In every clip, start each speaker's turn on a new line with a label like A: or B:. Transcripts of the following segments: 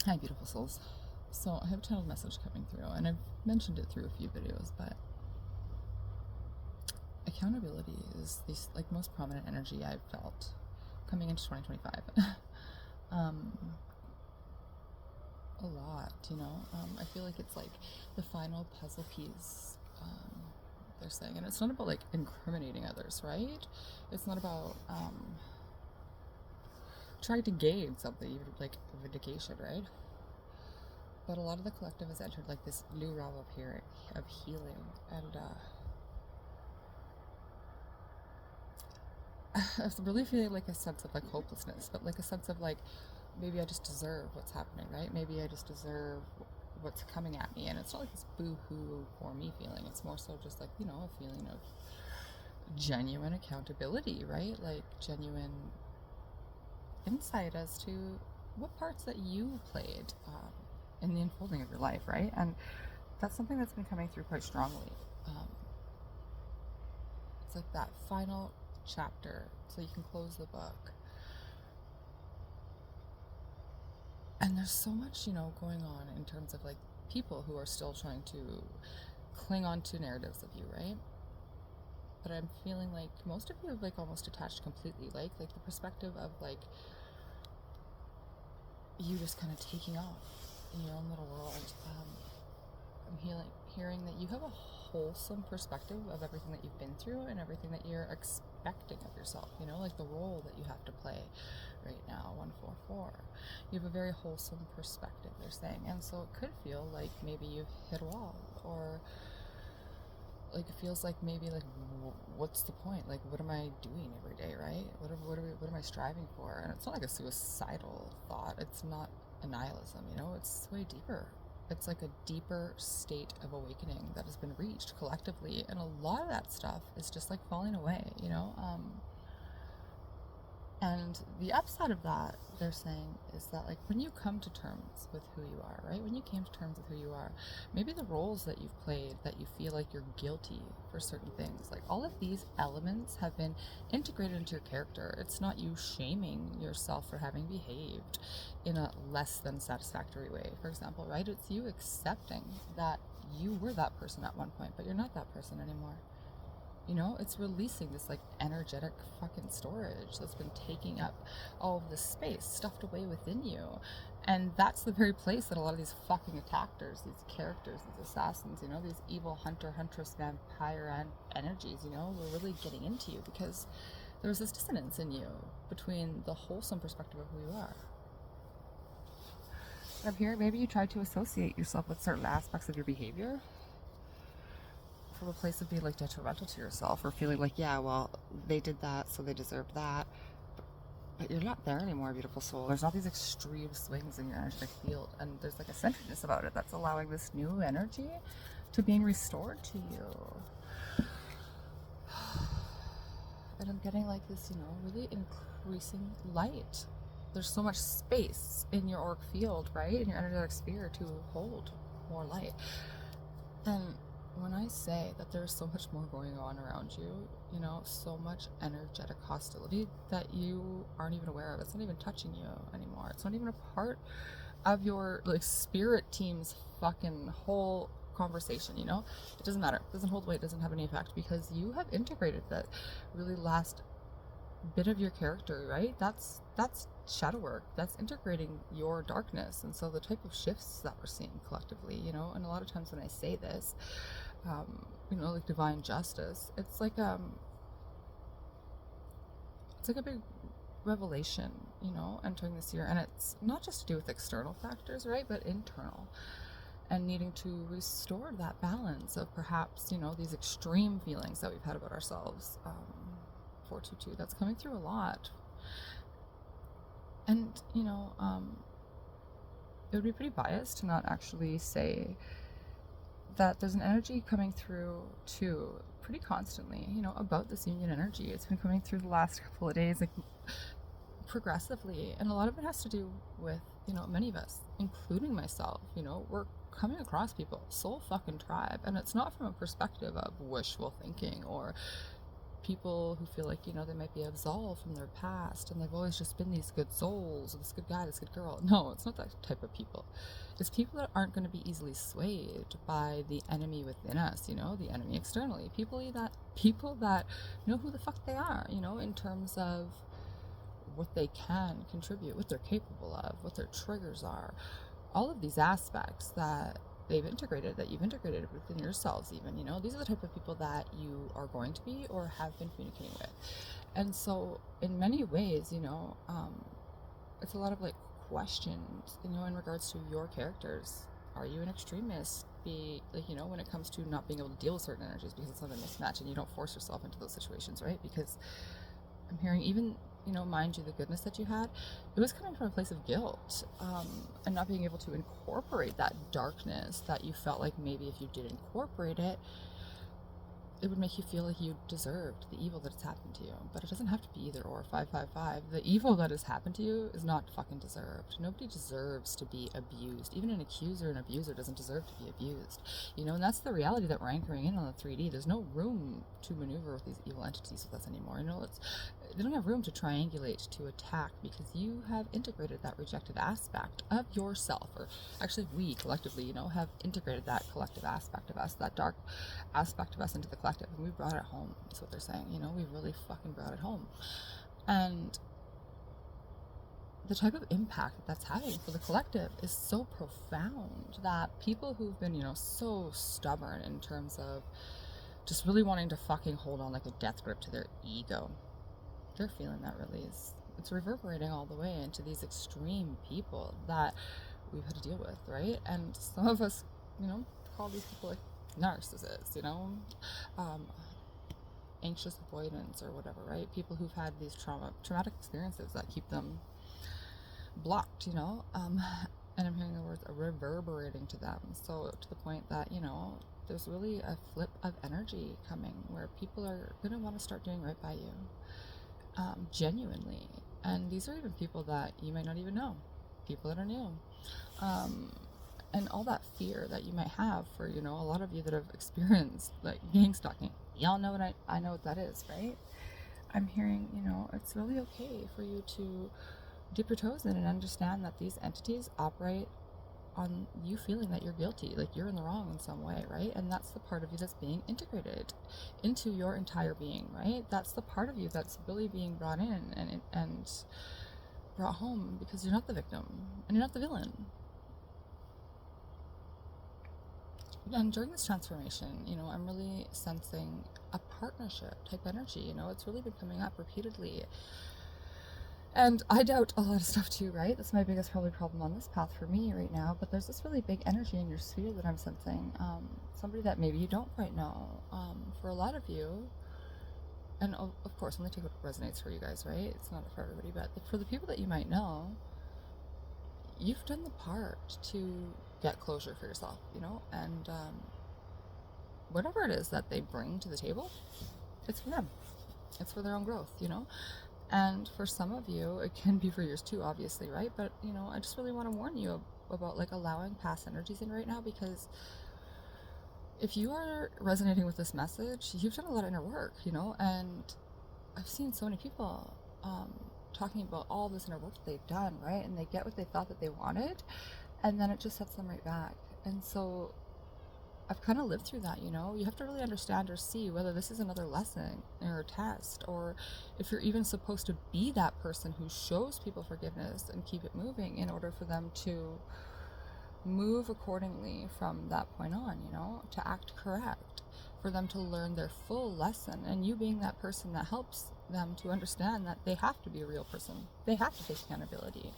A: Hi, beautiful souls. So, I have a channeled message coming through, and I've mentioned it through a few videos, but accountability is the most prominent energy I've felt coming into 2025. um, a lot. I feel like it's like the final puzzle piece. They're saying, and it's not about like incriminating others, right? It's not about trying to gain something, even like vindication, right? But a lot of the collective has entered like this new realm of healing, and I was really feeling like a sense of like hopelessness, but like a sense of like maybe I just deserve what's happening, right? Maybe I just deserve what's coming at me, and it's not like this boo-hoo for me feeling. It's more so just like a feeling of genuine accountability, right? Like genuine insight as to what parts that you played in the unfolding of your life, right? And that's something that's been coming through quite strongly. Um, it's like that final chapter, so you can close the book. And there's so much, going on in terms of like people who are still trying to cling on to narratives of you, right? But I'm feeling like most of you have like almost detached completely, like the perspective of like you just kind of taking off in your own little world. I'm hearing that you have a wholesome perspective of everything that you've been through and everything that you're expecting of yourself, like the role that you have to play right now, 144. You have a very wholesome perspective, they're saying. And so it could feel like maybe you've hit a wall, or like it feels like maybe like what's the point, like what am I doing every day, right? What am I striving for? And it's not like a suicidal thought, it's not a nihilism, it's way deeper. It's like a deeper state of awakening that has been reached collectively, and a lot of that stuff is just like falling away. And the upside of that, they're saying, is that like when you come to terms with who you are, right? When you came to terms with who you are, maybe the roles that you've played that you feel like you're guilty for certain things, like all of these elements have been integrated into your character. It's not you shaming yourself for having behaved in a less than satisfactory way, for example, right? It's you accepting that you were that person at one point, but you're not that person anymore. It's releasing this like energetic fucking storage that's been taking up all of this space stuffed away within you. And that's the very place that a lot of these fucking attackers, these characters, these assassins, these evil hunter, huntress, vampire energies, were really getting into you because there was this dissonance in you between the wholesome perspective of who you are. Up here, maybe you tried to associate yourself with certain aspects of your behavior from a place of being like detrimental to yourself, or feeling like, yeah, well, they did that, so they deserved that. But you're not there anymore, beautiful soul. There's not these extreme swings in your energetic field, and there's like a centeredness about it that's allowing this new energy to being restored to you. And I'm getting like this, really increasing light. There's so much space in your auric field, right? In your energetic sphere to hold more light. And when I say that there's so much more going on around you, so much energetic hostility that you aren't even aware of. It's not even touching you anymore. It's not even a part of your like spirit team's fucking whole conversation, It doesn't matter. It doesn't hold weight, it doesn't have any effect because you have integrated that really last bit of your character, right? That's shadow work. That's integrating your darkness. And so the type of shifts that we're seeing collectively, and a lot of times when I say this, like divine justice, it's like a big revelation, entering this year. And it's not just to do with external factors, right? But internal. And needing to restore that balance of perhaps, these extreme feelings that we've had about ourselves. 422, that's coming through a lot. And, it would be pretty biased to not actually say that there's an energy coming through too, pretty constantly, about this union energy. It's been coming through the last couple of days, like progressively. And a lot of it has to do with, many of us, including myself, we're coming across people, soul fucking tribe. And it's not from a perspective of wishful thinking or people who feel like, they might be absolved from their past and they've always just been these good souls, or this good guy, this good girl. No, it's not that type of people. It's people that aren't going to be easily swayed by the enemy within us, the enemy externally. People that know who the fuck they are, in terms of what they can contribute, what they're capable of, what their triggers are. All of these aspects that you've integrated within yourselves even, these are the type of people that you are going to be or have been communicating with. And so in many ways, it's a lot of like questions, in regards to your characters. Are you an extremist? When it comes to not being able to deal with certain energies because it's not a mismatch, and you don't force yourself into those situations, right? Because I'm hearing even, mind you, the goodness that you had, it was coming from a place of guilt, and not being able to incorporate that darkness that you felt like maybe if you did incorporate it, it would make you feel like you deserved the evil that has happened to you. But it doesn't have to be either or. 555. The evil that has happened to you is not fucking deserved. Nobody deserves to be abused. Even an accuser and abuser doesn't deserve to be abused. And that's the reality that we're anchoring in on the 3D. There's no room to maneuver with these evil entities with us anymore. They don't have room to triangulate, to attack, because you have integrated that rejected aspect of yourself, or actually we collectively, have integrated that collective aspect of us, that dark aspect of us into the collective, and we brought it home, is what they're saying. We really fucking brought it home. And the type of impact that that's having for the collective is so profound that people who've been, so stubborn in terms of just really wanting to fucking hold on like a death grip to their ego, they're feeling that release. It's reverberating all the way into these extreme people that we've had to deal with, right? And some of us, call these people like narcissists, anxious avoidance or whatever, right? People who've had these traumatic experiences that keep them blocked, and I'm hearing the words reverberating to them. So to the point that, there's really a flip of energy coming where people are going to want to start doing right by you. Genuinely. And these are even people that you might not even know, people that are new, and all that fear that you might have for, a lot of you that have experienced like gang stalking. Y'all know what I know what that is, right? I'm hearing, it's really okay for you to dip your toes in and understand that these entities operate on you feeling that you're guilty, like you're in the wrong in some way, right? And that's the part of you that's being integrated into your entire being, right? That's the part of you that's really being brought in and brought home, because you're not the victim and you're not the villain. And during this transformation, I'm really sensing a partnership type energy. It's really been coming up repeatedly. And I doubt a lot of stuff too, right? That's my biggest probably problem on this path for me right now. But there's this really big energy in your sphere that I'm sensing. Somebody that maybe you don't quite know. For a lot of you, and of course, only take what resonates for you guys, right? It's not for everybody, but for the people that you might know, you've done the part to get closure for yourself, and whatever it is that they bring to the table, it's for them. It's for their own growth, And for some of you, it can be for yours too, obviously, right? But, I just really want to warn you about like allowing past energies in right now, because if you are resonating with this message, you've done a lot of inner work, and I've seen so many people talking about all this inner work that they've done, right? And they get what they thought that they wanted, and then it just sets them right back. And so I've kind of lived through that, You have to really understand or see whether this is another lesson or a test, or if you're even supposed to be that person who shows people forgiveness and keep it moving in order for them to move accordingly from that point on, to act correct, for them to learn their full lesson, and you being that person that helps them to understand that they have to be a real person. They have to take accountability.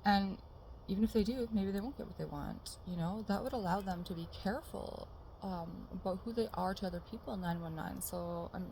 A: And even if they do, maybe they won't get what they want, that would allow them to be careful about who they are to other people in 919. So I'm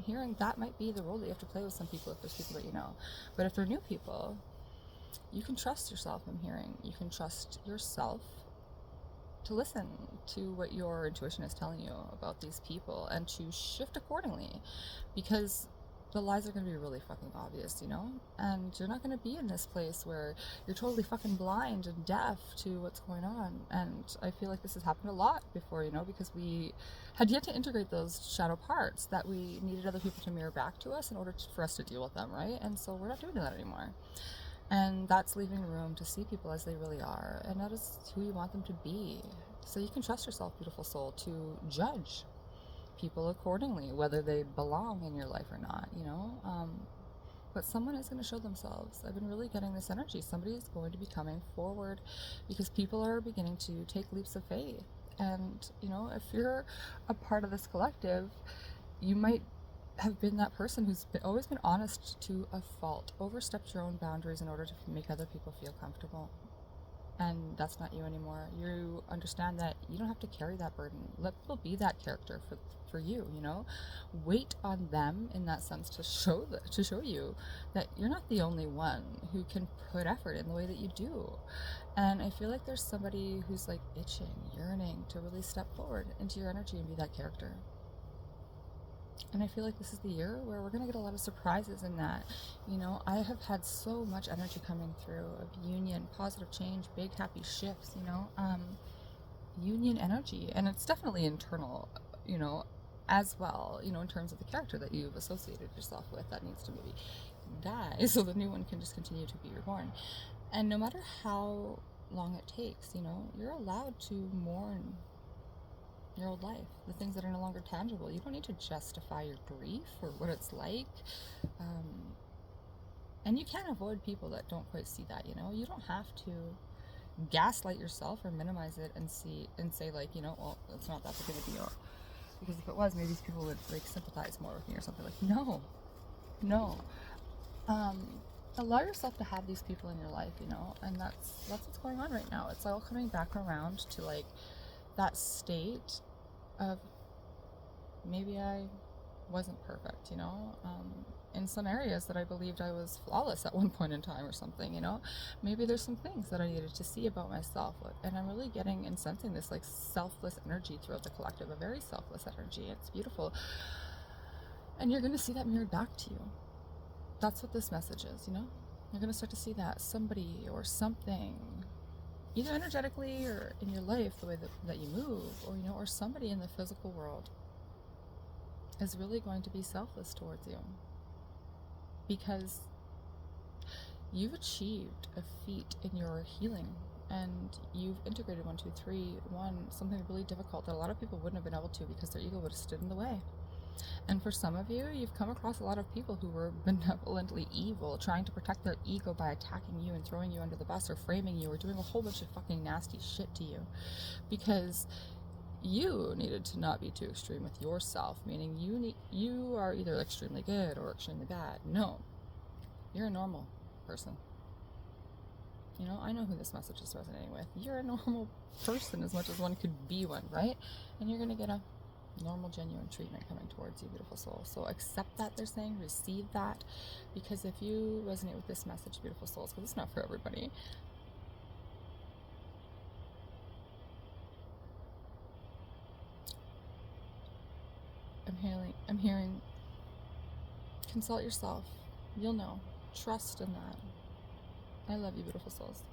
A: hearing that might be the role that you have to play with some people if there's people that you know. But if they're new people, you can trust yourself, I'm hearing. You can trust yourself to listen to what your intuition is telling you about these people and to shift accordingly. Because the lies are going to be really fucking obvious, you know? And you're not going to be in this place where you're totally fucking blind and deaf to what's going on. And I feel like this has happened a lot before, you know, because we had yet to integrate those shadow parts that we needed other people to mirror back to us in order for us to deal with them, right? And so we're not doing that anymore. And that's leaving room to see people as they really are, and that is who you want them to be. So you can trust yourself, beautiful soul, to judge people accordingly, whether they belong in your life or not, you know? But someone is going to show themselves. I've been really getting this energy. Somebody is going to be coming forward because people are beginning to take leaps of faith. And, you know, if you're a part of this collective, you might have been that person who's always been honest to a fault, overstepped your own boundaries in order to make other people feel comfortable. And that's not you anymore. You understand that you don't have to carry that burden. Let people be that character for you, you know? Wait on them in that sense to show you that you're not the only one who can put effort in the way that you do. And I feel like there's somebody who's like itching, yearning to really step forward into your energy and be that character. And I feel like this is the year where we're going to get a lot of surprises in that. You know, I have had so much energy coming through of union, positive change, big happy shifts, you know, union energy. And it's definitely internal, you know, as well, you know, in terms of the character that you've associated yourself with that needs to maybe die so the new one can just continue to be reborn. And no matter how long it takes, you know, you're allowed to mourn your old life, the things that are no longer tangible. You don't need to justify your grief or what it's like. And you can't avoid people that don't quite see that, you know. You don't have to gaslight yourself or minimize it and say like, you know, well, it's not that big of a deal. Because if it was, maybe these people would like sympathize more with me or something. Like, no. Allow yourself to have these people in your life, you know, and that's what's going on right now. It's all coming back around to like that state of maybe I wasn't perfect, you know, in some areas that I believed I was flawless at one point in time or something, you know. Maybe there's some things that I needed to see about myself, and I'm really getting and sensing this like selfless energy throughout the collective, a very selfless energy. It's beautiful, and you're going to see that mirrored back to you. That's what this message is, you know. You're going to start to see that somebody or something, either energetically or in your life, the way that you move, or, you know, or somebody in the physical world is really going to be selfless towards you because you've achieved a feat in your healing and you've integrated 1, 2, 3, 1, something really difficult that a lot of people wouldn't have been able to because their ego would have stood in the way. And for some of you, you've come across a lot of people who were benevolently evil, trying to protect their ego by attacking you and throwing you under the bus or framing you or doing a whole bunch of fucking nasty shit to you because you needed to not be too extreme with yourself, meaning you are either extremely good or extremely bad. No, you're a normal person. You know, I know who this message is resonating with. You're a normal person as much as one could be one, right? And you're going to get a normal, genuine treatment coming towards you, beautiful soul. So accept that they're saying, receive that, because if you resonate with this message, beautiful souls, because it's not for everybody, I'm hearing, consult yourself. You'll know. Trust in that. I love you, beautiful souls.